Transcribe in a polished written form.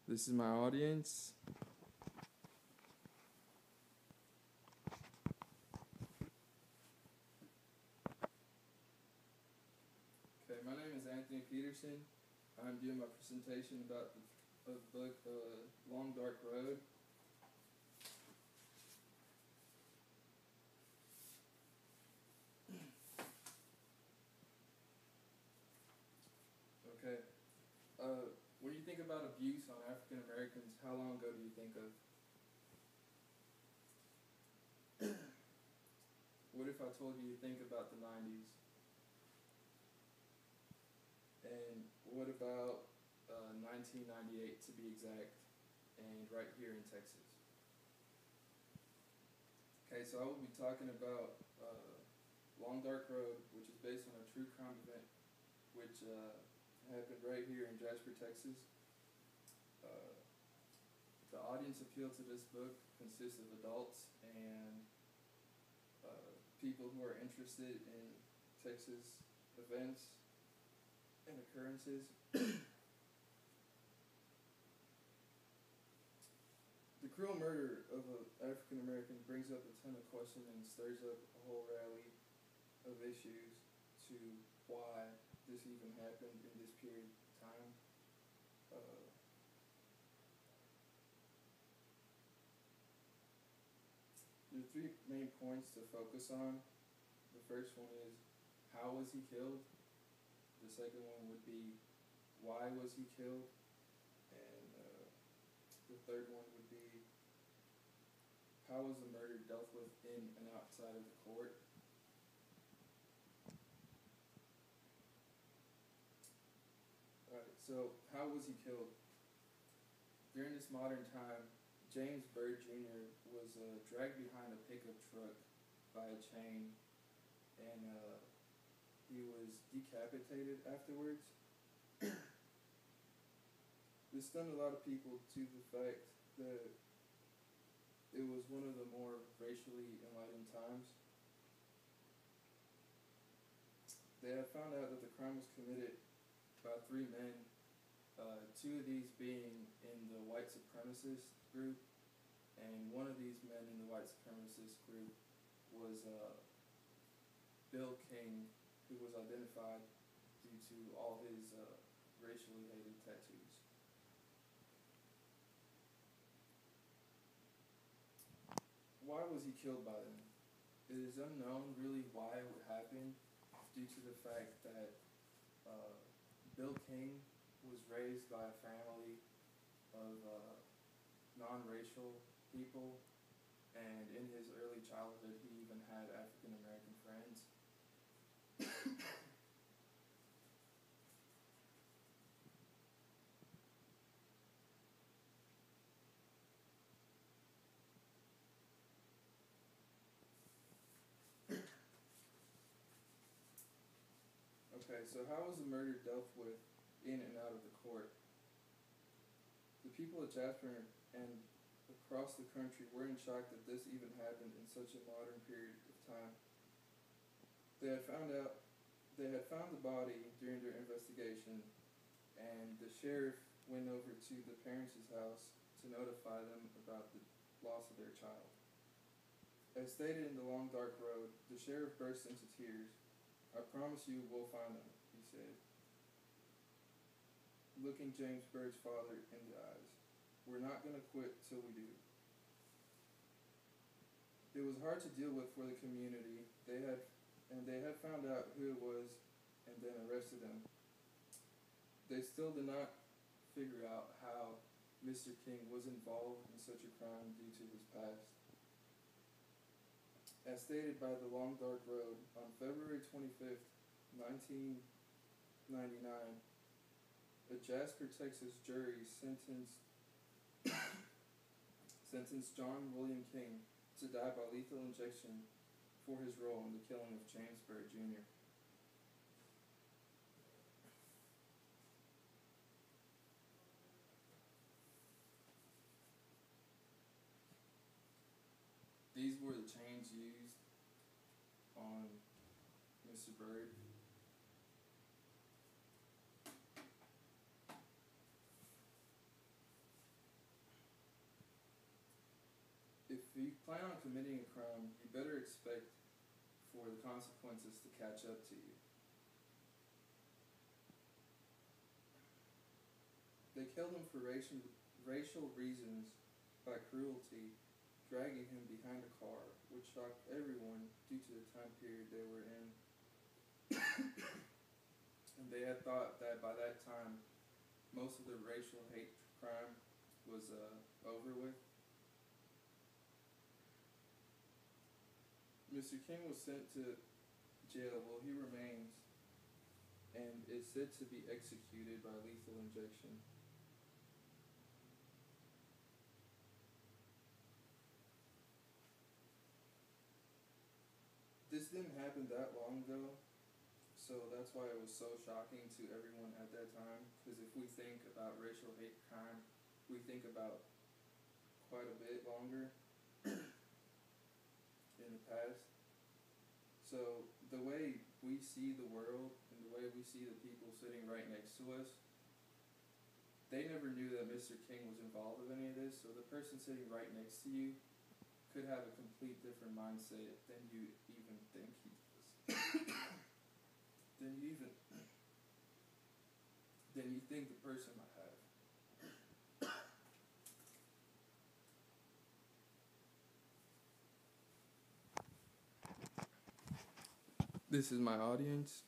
This is my audience. Okay, my name is Anthony Peterson. I'm doing my presentation about the book, Long Dark Road. Okay, when you think about abuse on African Americans, how long ago do you think of? What if I told you to think about the 90s? And what about 1998 to be exact, and right here in Texas? Okay, so I will be talking about Long Dark Road, which is based on a true crime event, which happened right here in Jasper, Texas. The audience appeal to this book consists of adults and people who are interested in Texas events and occurrences. The cruel murder of an African American brings up a ton of questions and stirs up a whole rally of issues to why this even happened in this period of time. There are three main points to focus on. The first one is, how was he killed? The second one would be, why was he killed? And the third one would be, how was the murder dealt with in and outside of the court? Alright, so how was he killed? During this modern time, James Byrd Jr. was dragged behind a pickup truck by a chain, and he was decapitated afterwards. This stunned a lot of people to the fact that it was one of the more racially enlightened times. They had found out that the crime was committed by three men, two of these being in the white supremacist group, and one of these men in the white supremacist group was Bill King, who was identified due to all his racially hated tattoos. Why was he killed by them? It is unknown really why it would happen, due to the fact that Bill King was raised by a family of non-racial people, and in his early childhood he even had African American friends. Okay, so how was the murder dealt with in and out of the court? The people of Jasper and across the country were in shock that this even happened in such a modern period of time. They had found the body during their investigation, and the sheriff went over to the parents' house to notify them about the loss of their child. As stated in the Long Dark Road, the sheriff burst into tears. "I promise you we'll find them," he said, looking James Byrd's father in the eyes. "We're not going to quit till we do." It was hard to deal with for the community. They had found out who it was and then arrested him. They still did not figure out how Mr. King was involved in such a crime due to his past. As stated by the Long Dark Road, on February 25th, 1999, a Jasper, Texas jury sentenced John William King to die by lethal injection for his role in the killing of James Byrd Jr. These were the chains used on Mr. Byrd. if you plan on committing a crime, you better expect for the consequences to catch up to you. They killed him for racial reasons by cruelty, dragging him behind a car, which shocked everyone due to the time period they were in. And they had thought that by that time, most of the racial hate crime was over with. Mr. King was sent to jail. Well, he remains, and is said to be executed by lethal injection. This didn't happen that long ago, so that's why it was so shocking to everyone at that time. Because if we think about racial hate crime, we think about quite a bit longer in the past. So the way we see the world and the way we see the people sitting right next to us, they never knew that Mr. King was involved with any of this. So the person sitting right next to you could have a complete different mindset than you even think he does. than you think the person might have. This is my audience.